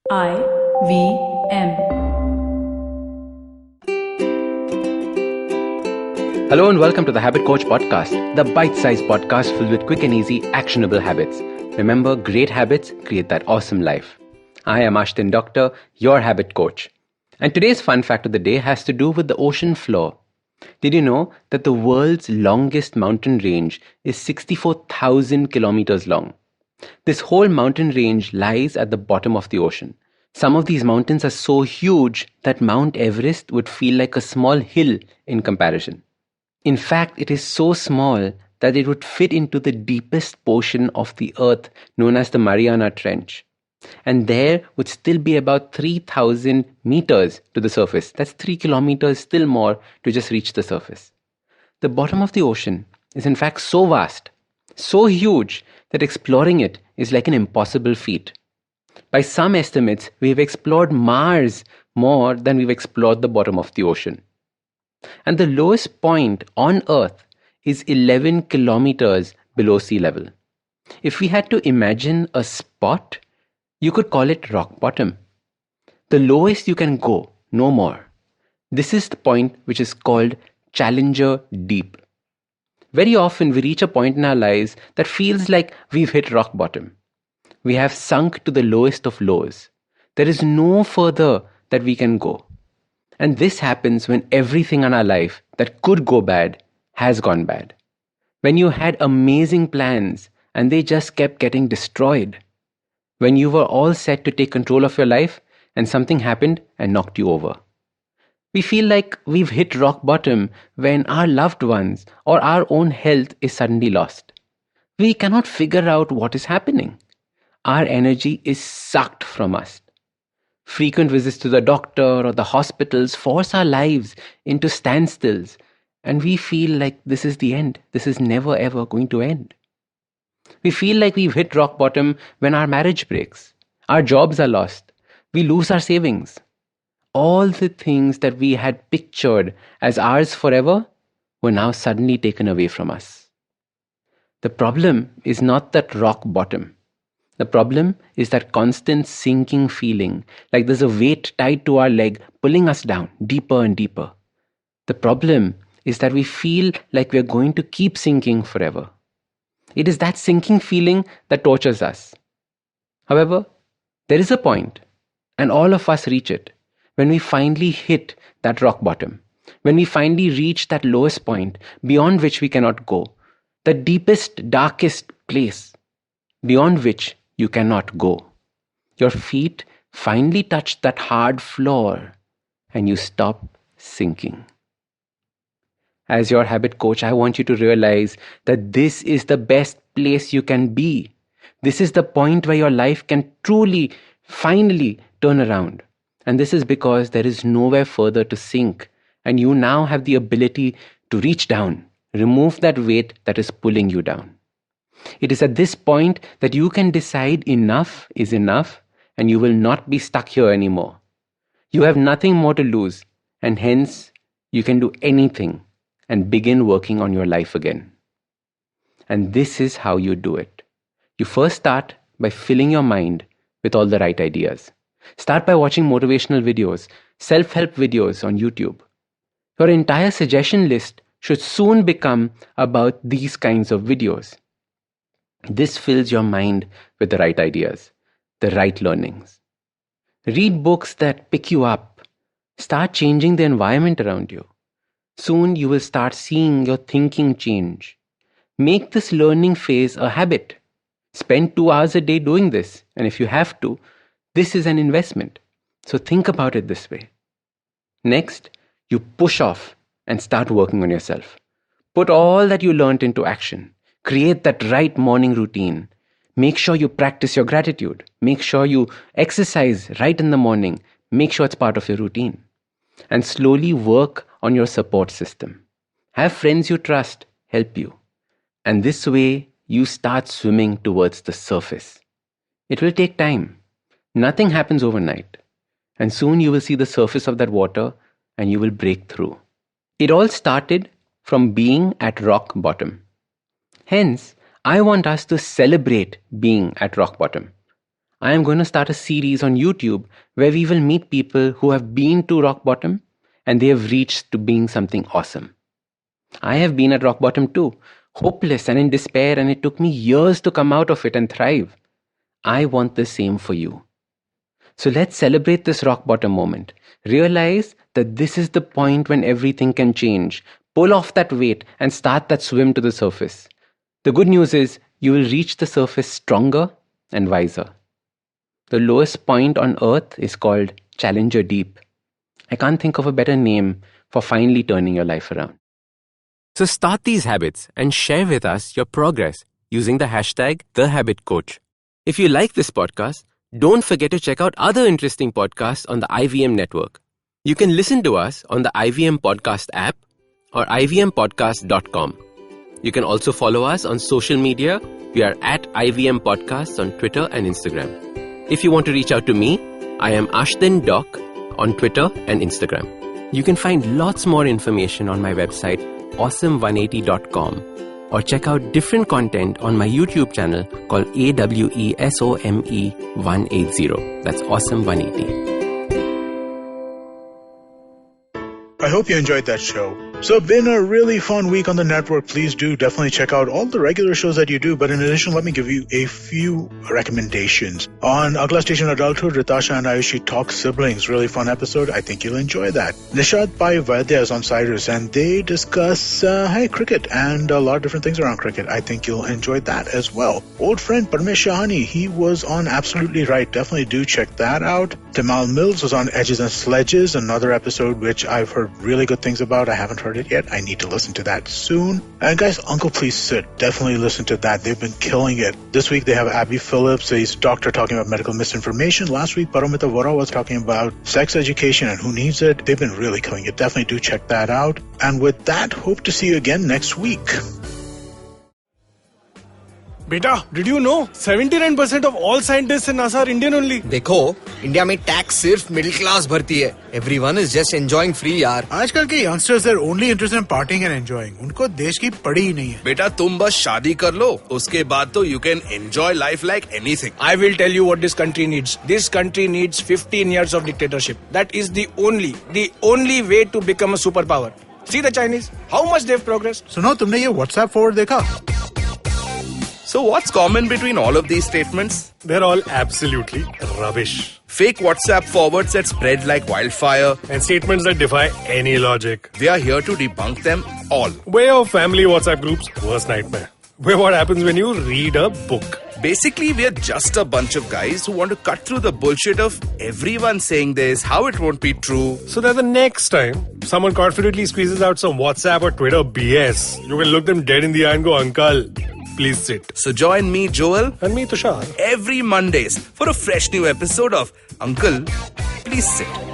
IVM. Hello and welcome to the Habit Coach Podcast, the bite-sized podcast filled with quick and easy, actionable habits. Remember, great habits create that awesome life. I am Ashdin Doctor, your habit coach. And today's fun fact of the day has to do with the ocean floor. Did you know that the world's longest mountain range is 64,000 kilometers long? This whole mountain range lies at the bottom of the ocean. Some of these mountains are so huge that Mount Everest would feel like a small hill in comparison. In fact, it is so small that it would fit into the deepest portion of the earth known as the Mariana Trench. And there would still be about 3,000 meters to the surface. That's 3 kilometers, still more, to just reach the surface. The bottom of the ocean is in fact so vast, so huge, that exploring it is like an impossible feat. By some estimates, we've explored Mars more than we've explored the bottom of the ocean. And the lowest point on Earth is 11 kilometers below sea level. If we had to imagine a spot, you could call it rock bottom. The lowest you can go, no more. This is the point which is called Challenger Deep. Very often we reach a point in our lives that feels like we've hit rock bottom. We have sunk to the lowest of lows. There is no further that we can go. And this happens when everything in our life that could go bad has gone bad. When you had amazing plans and they just kept getting destroyed. When you were all set to take control of your life and something happened and knocked you over. We feel like we've hit rock bottom when our loved ones or our own health is suddenly lost. We cannot figure out what is happening. Our energy is sucked from us. Frequent visits to the doctor or the hospitals force our lives into standstills, and we feel like this is the end. This is never ever going to end. We feel like we've hit rock bottom when our marriage breaks, our jobs are lost, we lose our savings. All the things that we had pictured as ours forever were now suddenly taken away from us. The problem is not that rock bottom. The problem is that constant sinking feeling, like there's a weight tied to our leg pulling us down deeper and deeper. The problem is that we feel like we're going to keep sinking forever. It is that sinking feeling that tortures us. However, there is a point, and all of us reach it, when we finally hit that rock bottom, when we finally reach that lowest point beyond which we cannot go, the deepest, darkest place beyond which you cannot go. Your feet finally touch that hard floor and you stop sinking. As your habit coach, I want you to realize that this is the best place you can be. This is the point where your life can truly, finally turn around. And this is because there is nowhere further to sink. And you now have the ability to reach down, remove that weight that is pulling you down. It is at this point that you can decide enough is enough and you will not be stuck here anymore. You have nothing more to lose and hence you can do anything and begin working on your life again. And this is how you do it. You first start by filling your mind with all the right ideas. Start by watching motivational videos, self-help videos on YouTube. Your entire suggestion list should soon become about these kinds of videos. This fills your mind with the right ideas, the right learnings. Read books that pick you up. Start changing the environment around you. Soon you will start seeing your thinking change. Make this learning phase a habit. Spend 2 hours a day doing this. And if you have to, this is an investment. So think about it this way. Next, you push off and start working on yourself. Put all that you learned into action. Create that right morning routine. Make sure you practice your gratitude. Make sure you exercise right in the morning. Make sure it's part of your routine. And slowly work on your support system. Have friends you trust help you. And this way, you start swimming towards the surface. It will take time. Nothing happens overnight. And soon you will see the surface of that water and you will break through. It all started from being at rock bottom. Hence, I want us to celebrate being at rock bottom. I am going to start a series on YouTube where we will meet people who have been to rock bottom and they have reached to being something awesome. I have been at rock bottom too, hopeless and in despair, and it took me years to come out of it and thrive. I want the same for you. So let's celebrate this rock bottom moment. Realize that this is the point when everything can change. Pull off that weight and start that swim to the surface. The good news is you will reach the surface stronger and wiser. The lowest point on earth is called Challenger Deep. I can't think of a better name for finally turning your life around. So start these habits and share with us your progress using the hashtag #TheHabitCoach. If you like this podcast, don't forget to check out other interesting podcasts on the IVM network. You can listen to us on the IVM Podcast app or ivmpodcast.com. You can also follow us on social media. We are at IVM Podcasts on Twitter and Instagram. If you want to reach out to me, I am Ashdin Doc on Twitter and Instagram. You can find lots more information on my website, awesome180.com, or check out different content on my YouTube channel called AWESOME180. That's Awesome180. I hope you enjoyed that show. So been a really fun week on the network. Please do definitely check out all the regular shows that you do. But in addition, let me give you a few recommendations. On Agla Station Adulthood, Ritasha and Ayushi talk siblings. Really fun episode. I think you'll enjoy that. Nishad Pai Vaidya is on Cyrus and they discuss cricket and a lot of different things around cricket. I think you'll enjoy that as well. Old friend Parmesh Shahani, he was on Absolutely Right. Definitely do check that out. Tamal Mills was on Edges and Sledges, another episode which I've heard really good things about. I haven't heard it yet. I need to listen to that soon. And guys, Uncle Please Sit. Definitely listen to that. They've been killing it. This week they have Abby Phillips. He's a doctor talking about medical misinformation. Last week, Paramita Vora was talking about sex education and who needs it. They've been really killing it. Definitely do check that out. And with that, hope to see you again next week. Beta, did you know 79% of all scientists in NASA are Indian only? देखो, India में tax सिर्फ middle class भरती है. Everyone is just enjoying free यार. आजकल के youngsters are only interested in partying and enjoying. उनको देश की पड़ी ही नहीं है. बेटा तुम बस शादी कर लो, उसके बाद तो you can enjoy life like anything. I will tell you what this country needs. This country needs 15 years of dictatorship. That is the only way to become a superpower. See the Chinese, how much they've progressed. सुनो, तुमने ये WhatsApp forward देखा? So what's common between all of these statements? They're all absolutely rubbish. Fake WhatsApp forwards that spread like wildfire. And statements that defy any logic. We are here to debunk them all. We're your family WhatsApp group's worst nightmare. We're what happens when you read a book. Basically, we're just a bunch of guys who want to cut through the bullshit of everyone saying this, how it won't be true. So that the next time someone confidently squeezes out some WhatsApp or Twitter BS, you can look them dead in the eye and go, Uncle, please sit. So join me, Joel, and me, Tushar, every Mondays for a fresh new episode of Uncle, Please Sit.